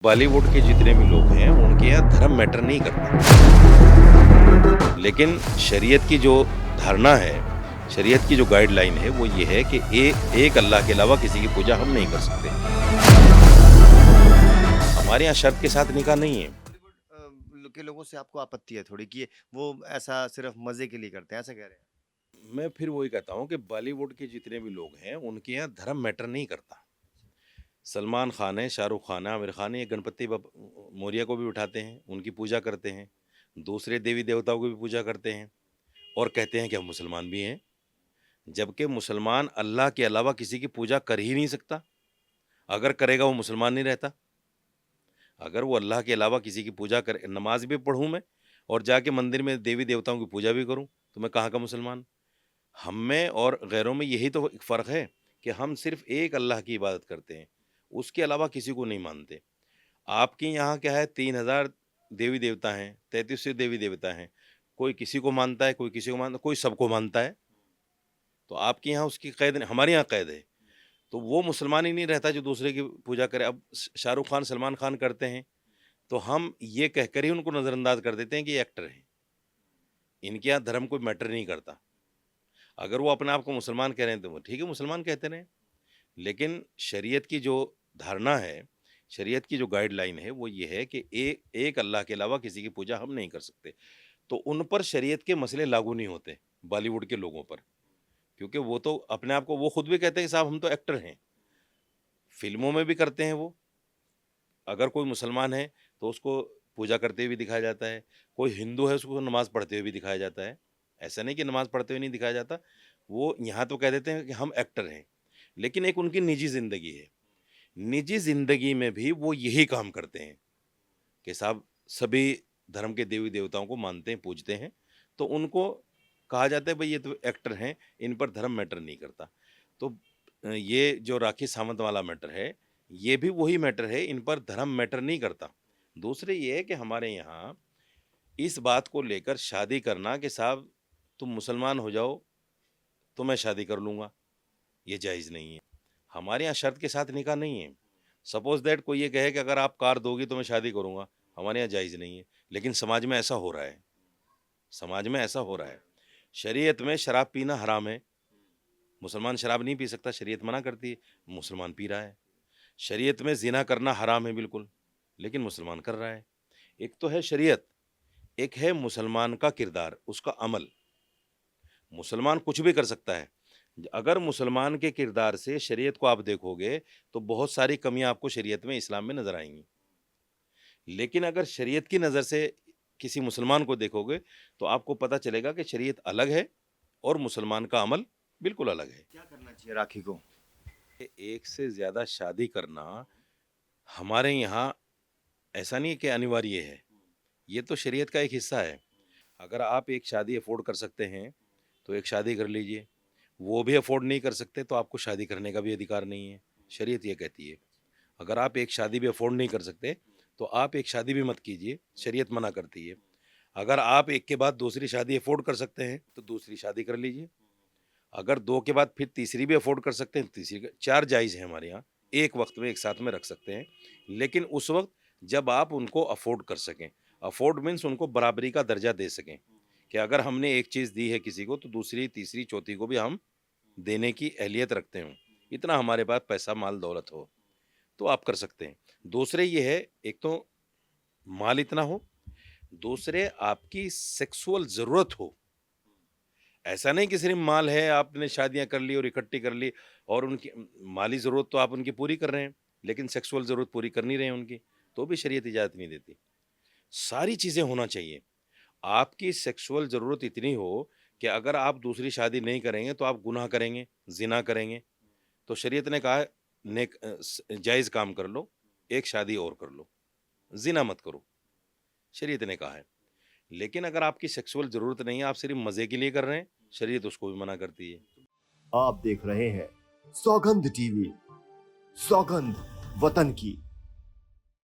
बॉलीवुड के जितने भी लोग हैं उनके यहाँ धर्म मैटर नहीं करता, लेकिन शरीयत की जो धारणा है, शरीयत की जो गाइडलाइन है वो ये है कि एक अल्लाह के अलावा किसी की पूजा हम नहीं कर सकते। हमारे यहाँ शर्त के साथ निकाह नहीं है। बॉलीवुड के लोगों से आपको आपत्ति है थोड़ी कि वो ऐसा सिर्फ मजे के लिए करते हैं, ऐसा कह रहे हैं? मैं फिर वही कहता हूँ कि बॉलीवुड के जितने भी लोग हैं उनके यहाँ धर्म मैटर नहीं करता। सलमान खान है, शाहरुख खान है, आमिर खान है, ये गणपति मौर्य को भी उठाते हैं, उनकी पूजा करते हैं, दूसरे देवी देवताओं की भी पूजा करते हैं और कहते हैं कि हम मुसलमान भी हैं। जबकि मुसलमान अल्लाह के अलावा किसी की पूजा कर ही नहीं सकता। अगर करेगा वो मुसलमान नहीं रहता। अगर वो अल्लाह के अलावा किसी की पूजा करे, नमाज भी पढ़ूँ मैं और जाके मंदिर में देवी देवताओं की पूजा भी करूँ, तो मैं कहाँ का मुसलमान? हम में और गैरों में यही तो एक फ़र्क है कि हम सिर्फ़ एक अल्लाह की इबादत करते हैं, उसके अलावा किसी को नहीं मानते। आपके यहाँ क्या है, 3000 देवी देवता हैं, 3300 देवी देवता हैं। कोई किसी को मानता है, कोई किसी को मानता है, कोई सबको मानता है। तो आपके यहाँ उसकी कैद नहीं, हमारे यहाँ कैद है। तो वो मुसलमान ही नहीं रहता जो दूसरे की पूजा करे। अब शाहरुख खान, सलमान खान करते हैं, तो हम ये कहकर ही उनको नज़रअंदाज कर देते हैं कि ये एक्टर हैं। इनके यहाँ धर्म कोई मैटर नहीं करता। अगर वो अपने आप को मुसलमान कह रहे हैं तो वो ठीक है, मुसलमान कहते रहें। लेकिन शरीयत की जो धारणा है, शरीयत की जो गाइडलाइन है वो ये है कि एक अल्लाह के अलावा किसी की पूजा हम नहीं कर सकते। तो उन पर शरीयत के मसले लागू नहीं होते, बॉलीवुड के लोगों पर। क्योंकि वो तो अपने आप को वो खुद भी कहते हैं कि साहब हम तो एक्टर हैं। फ़िल्मों में भी करते हैं वो। अगर कोई मुसलमान है तो उसको पूजा करते हुए भी दिखाया जाता है, कोई हिंदू है उसको नमाज़ पढ़ते हुए भी दिखाया जाता है। ऐसा नहीं कि नमाज़ पढ़ते हुए नहीं दिखाया जाता, वो यहाँ तो कह देते हैं कि हम एक्टर हैं, लेकिन एक उनकी निजी ज़िंदगी है। निजी ज़िंदगी में भी वो यही काम करते हैं कि साहब सभी धर्म के देवी-देवताओं को मानते हैं, पूजते हैं, तो उनको कहा जाता है भई ये तो एक्टर हैं, इन पर धर्म मैटर नहीं करता। तो ये जो राखी सावंत वाला मैटर है, ये भी वही मैटर है, इन पर धर्म मैटर नहीं करता। दूसरे ये है कि हमारे यहाँ इस बात को लेकर शादी करना कि साहब तुम मुसलमान हो जाओ, तो मैं शादी कर लूँगा, ये जायज़ नहीं है। हमारे यहाँ शर्त के साथ निकाह नहीं है। सपोज़ दैट कोई ये कहे कि अगर आप कार दोगी तो मैं शादी करूँगा, हमारे यहाँ जायज़ नहीं है। लेकिन समाज में ऐसा हो रहा है, समाज में ऐसा हो रहा है। शरीयत में शराब पीना हराम है, मुसलमान शराब नहीं पी सकता, शरीयत मना करती है, मुसलमान पी रहा है। शरीयत में ज़िना करना हराम है बिल्कुल, लेकिन मुसलमान कर रहा है। एक तो है शरीयत, एक है मुसलमान का किरदार, उसका अमल। मुसलमान कुछ भी कर सकता है। अगर मुसलमान के किरदार से शरीयत को आप देखोगे, तो बहुत सारी कमियाँ आपको शरीयत में, इस्लाम में नज़र आएँगी। लेकिन अगर शरीयत की नज़र से किसी मुसलमान को देखोगे, तो आपको पता चलेगा कि शरीयत अलग है और मुसलमान का अमल बिल्कुल अलग है। क्या करना चाहिए राखी को? एक से ज़्यादा शादी करना हमारे यहाँ ऐसा नहीं है कि अनिवार्य है, ये तो शरीयत का एक हिस्सा है। अगर आप एक शादी अफ़ोर्ड कर सकते हैं, तो एक शादी कर लीजिए। वो भी अफ़ोर्ड नहीं कर सकते, तो आपको शादी करने का भी अधिकार नहीं है, शरीयत ये कहती है। अगर आप एक शादी भी अफ़ोर्ड नहीं कर सकते, तो आप एक शादी भी मत कीजिए, शरीयत मना करती है। अगर आप एक के बाद दूसरी शादी अफ़ोर्ड कर सकते हैं, तो दूसरी शादी कर लीजिए। अगर 2 के बाद फिर तीसरी भी अफ़ोर्ड कर सकते हैं, तीसरी 4 जायज़ है हमारे यहाँ, एक वक़्त में एक साथ में रख सकते हैं। लेकिन उस वक़्त जब आप उनको अफ़ोर्ड कर सकें। अफ़ोर्ड मीन्स उनको बराबरी का दर्जा दे सकें, कि अगर हमने एक चीज़ दी है किसी को, तो दूसरी, तीसरी, चौथी को भी हम देने की अहलियत रखते हों। इतना हमारे पास पैसा, माल, दौलत हो, तो आप कर सकते हैं। दूसरे ये है, एक तो माल इतना हो, दूसरे आपकी सेक्सुअल ज़रूरत हो। ऐसा नहीं कि सिर्फ़ माल है, आपने शादियाँ कर ली और इकट्ठी कर ली और उनकी माली ज़रूरत तो आप उनकी पूरी कर रहे हैं, लेकिन सेक्सुअल ज़रूरत पूरी कर नहीं रहे हैं उनकी, तो भी शरीयत इजाज़त नहीं देती। सारी चीज़ें होना चाहिए। आपकी सेक्सुअल ज़रूरत इतनी हो कि अगर आप दूसरी शादी नहीं करेंगे, तो आप गुनाह करेंगे, ज़िना करेंगे। तो शरीयत ने कहा है, जायज़ काम कर लो, एक शादी और कर लो, ज़िना मत करो, शरीयत ने कहा है। लेकिन अगर आपकी सेक्सुअल ज़रूरत नहीं है, आप सिर्फ़ मज़े के लिए कर रहे हैं, शरीयत उसको भी मना करती है। आप देख रहे हैं सौगंध टीवी, सौगंध वतन की।